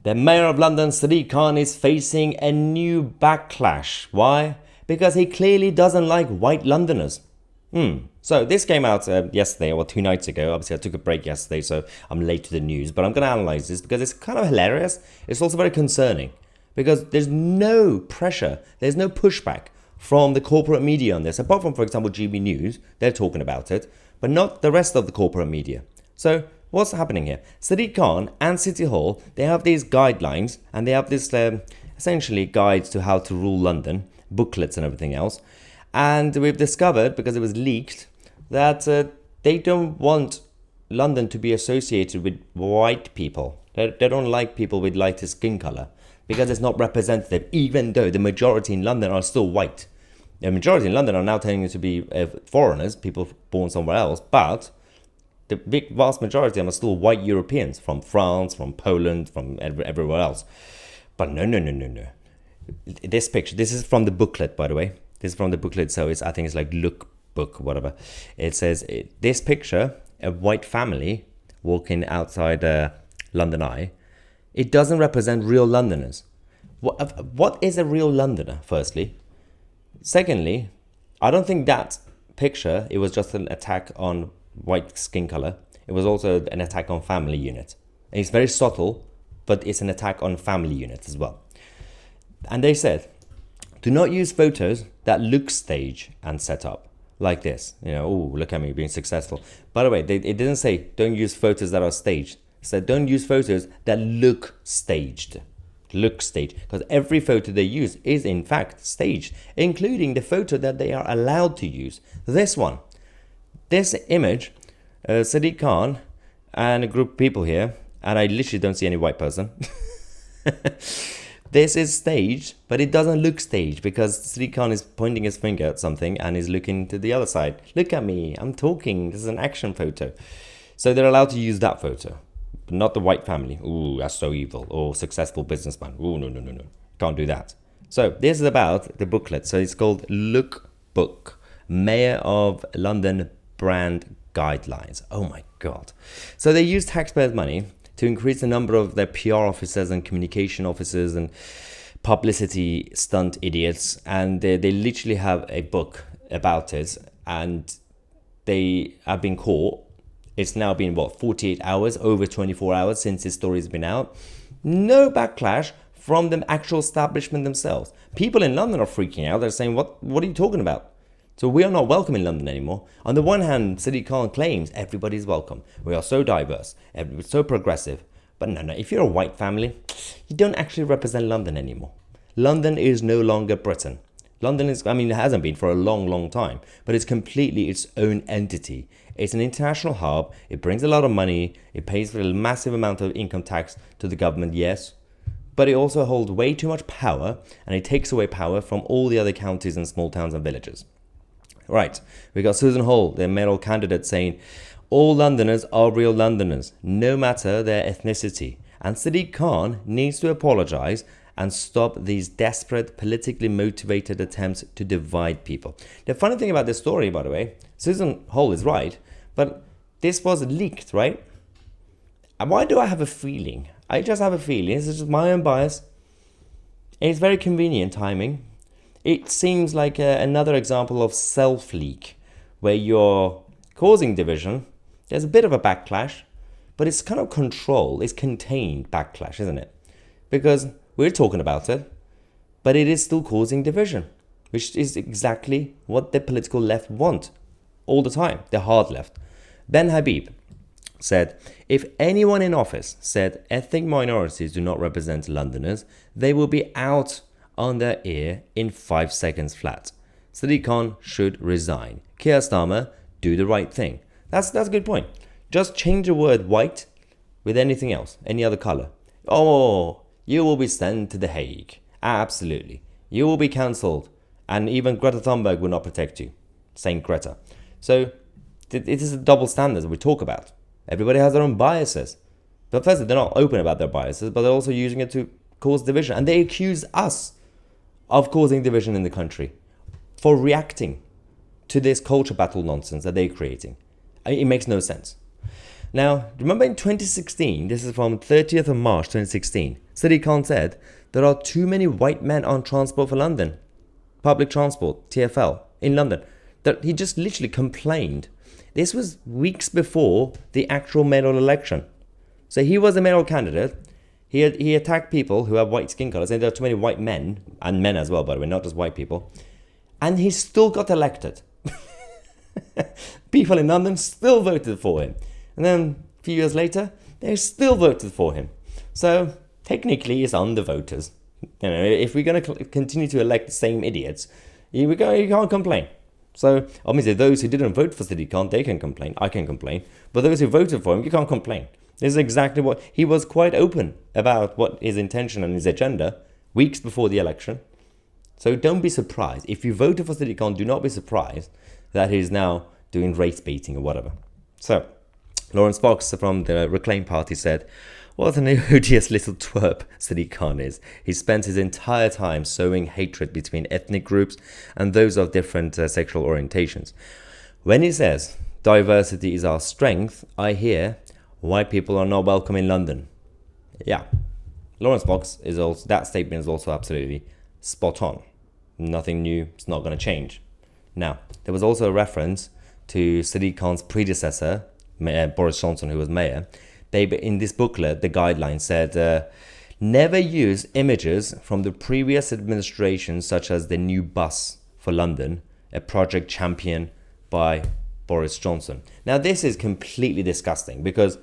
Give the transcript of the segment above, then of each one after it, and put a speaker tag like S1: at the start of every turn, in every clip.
S1: The Mayor of London, Sadiq Khan, is facing a new backlash. Why? Because he clearly doesn't like white Londoners. So this came out yesterday or 2 nights ago. Obviously, I took a break yesterday, so I'm late to the news. But I'm going to analyze this because it's kind of hilarious. It's also very concerning because there's no pressure. There's no pushback from the corporate media on this. Apart from, for example, GB News, they're talking about it, but not the rest of the corporate media. So what's happening here? Sadiq Khan and City Hall, they have these guidelines and they have this essentially guides to how to rule London, booklets and everything else. And we've discovered, because it was leaked, that they don't want London to be associated with white people. They don't like people with lighter skin color because it's not representative, even though the majority in London are still white. The majority in London are now tending to be foreigners, people born somewhere else, but the vast majority of them are still white Europeans from France, from Poland, from everywhere else. But no. This picture, this is from the booklet, by the way. This is from the booklet, so I think it's like look book, whatever. It says, this picture, a white family walking outside London Eye, it doesn't represent real Londoners. What is a real Londoner, firstly? Secondly, I don't think that picture, it was just an attack on white skin color. It was also an attack on family unit. And it's very subtle, but it's an attack on family unit as well. And they said, do not use photos that look staged and set up like this. Oh, look at me being successful. By the way, it didn't say don't use photos that are staged. It said don't use photos that look staged. Because every photo they use is in fact staged, including the photo that they are allowed to use. This one. This image, Sadiq Khan and a group of people here, and I literally don't see any white person. This is staged, but it doesn't look staged because Sadiq Khan is pointing his finger at something and is looking to the other side. Look at me, I'm talking, this is an action photo. So they're allowed to use that photo, but not the white family. Ooh, that's so evil. Or successful businessman. Ooh, no. Can't do that. So this is about the booklet. So it's called Look Book, Mayor of London Brand Guidelines. Oh my God. So they use taxpayers' money to increase the number of their PR officers and communication officers and publicity stunt idiots. And they literally have a book about it and they have been caught. It's now been, 48 hours, over 24 hours since this story has been out. No backlash from the actual establishment themselves. People in London are freaking out. They're saying, what are you talking about? So we are not welcome in London anymore. On the one hand, Sadiq Khan claims everybody's welcome. We are so diverse, so progressive. But no, if you're a white family, you don't actually represent London anymore. London is no longer Britain. London is, it hasn't been for a long time, but it's completely its own entity. It's an international hub. It brings a lot of money. It pays for a massive amount of income tax to the government, yes. But it also holds way too much power, and it takes away power from all the other counties and small towns and villages. Right, we got Susan Hall, the mayoral candidate, saying, all Londoners are real Londoners, no matter their ethnicity. And Sadiq Khan needs to apologize and stop these desperate, politically motivated attempts to divide people. The funny thing about this story, by the way, Susan Hall is right, but this was leaked, right? And why do I have a feeling? I just have a feeling, this is just my own bias. It's very convenient timing. It seems like another example of self-leak, where you're causing division. There's a bit of a backlash, but it's kind of controlled, it's contained backlash, isn't it? Because we're talking about it, but it is still causing division, which is exactly what the political left want all the time, the hard left. Ben Habib said, if anyone in office said ethnic minorities do not represent Londoners, they will be out on their ear in 5 seconds flat. Sadiq Khan should resign. Keir Starmer, do the right thing. That's a good point. Just change the word white with anything else, any other color. Oh, you will be sent to The Hague. Absolutely. You will be cancelled. And even Greta Thunberg will not protect you. Saint Greta. So it is a double standard that we talk about. Everybody has their own biases. But firstly, they're not open about their biases, but they're also using it to cause division. And they accuse us of causing division in the country for reacting to this culture battle nonsense that they're creating. It makes no sense. Now, remember in 2016, this is from 30th of March 2016, Sadiq Khan said, there are too many white men on Transport for London, public transport, TfL, in London. That he just literally complained. This was weeks before the actual mayoral election. So he was a mayoral candidate. He attacked people who have white skin color, saying there are too many white men, and men as well, by the way, not just white people. And he still got elected. People in London still voted for him. And then a few years later, they still voted for him. So technically, it's on the voters. If we're going to continue to elect the same idiots, you can't complain. So obviously, those who didn't vote for Sadiq Khan, they can complain. I can complain. But those who voted for him, you can't complain. This is exactly what he was quite open about, what his intention and his agenda weeks before the election. So don't be surprised. If you voted for Sadiq Khan, do not be surprised that he's now doing race baiting or whatever. So Lawrence Fox from the Reclaim Party said, what an odious little twerp Sadiq Khan is. He spent his entire time sowing hatred between ethnic groups and those of different sexual orientations. When he says, diversity is our strength, I hear, white people are not welcome in London. Yeah, Lawrence Fox is also, that statement is also absolutely spot on. Nothing new, it's not going to change. Now, there was also a reference to Sadiq Khan's predecessor, Boris Johnson, who was mayor. In this booklet, the guidelines said, never use images from the previous administration, such as the new bus for London, a project championed by Boris Johnson. Now, this is completely disgusting because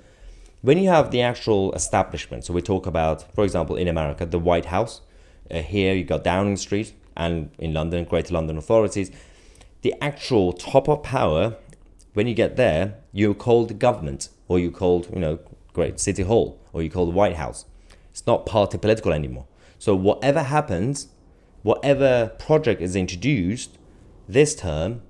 S1: when you have the actual establishment, so we talk about, for example, in America, the White House, here you got Downing Street, and in London, Greater London authorities, the actual top of power, when you get there, you're called government, or you're called, Great City Hall, or you call the White House. It's not party political anymore. So whatever happens, whatever project is introduced this term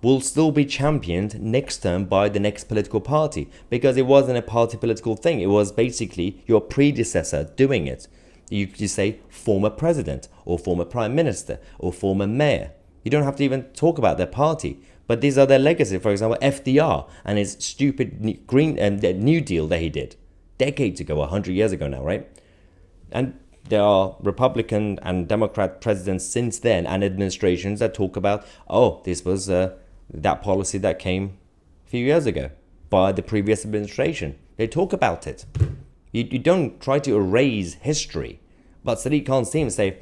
S1: will still be championed next term by the next political party, because it wasn't a party political thing. It was basically your predecessor doing it. You say former president or former prime minister or former mayor. You don't have to even talk about their party. But these are their legacy. For example, FDR and his stupid New Deal that he did decades ago, 100 years ago now, right? And there are Republican and Democrat presidents since then and administrations that talk about, this was that policy that came a few years ago by the previous administration. They talk about it. You don't try to erase history. But Sadiq Khan's team say,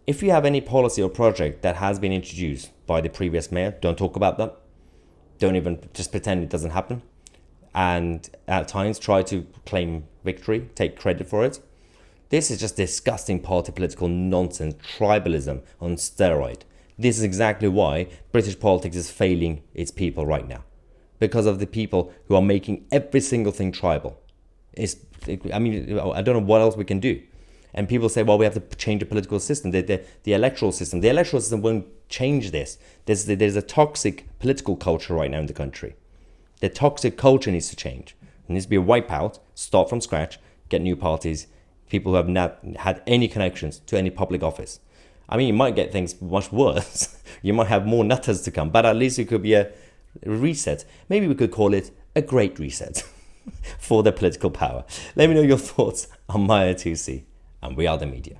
S1: if you have any policy or project that has been introduced by the previous mayor, don't talk about that. Don't even just pretend it doesn't happen. And at times try to claim victory, take credit for it. This is just disgusting party political nonsense, tribalism on steroid. This is exactly why British politics is failing its people right now. Because of the people who are making every single thing tribal. I don't know what else we can do. And people say, well, we have to change the political system, the electoral system. The electoral system won't change this. There's a toxic political culture right now in the country. The toxic culture needs to change. It needs to be a wipeout, start from scratch, get new parties, people who have not had any connections to any public office. I mean, you might get things much worse. You might have more nutters to come, but at least it could be a reset. Maybe we could call it a great reset for the political power. Let me know your thoughts on Mahyar Tousi. And we are the media.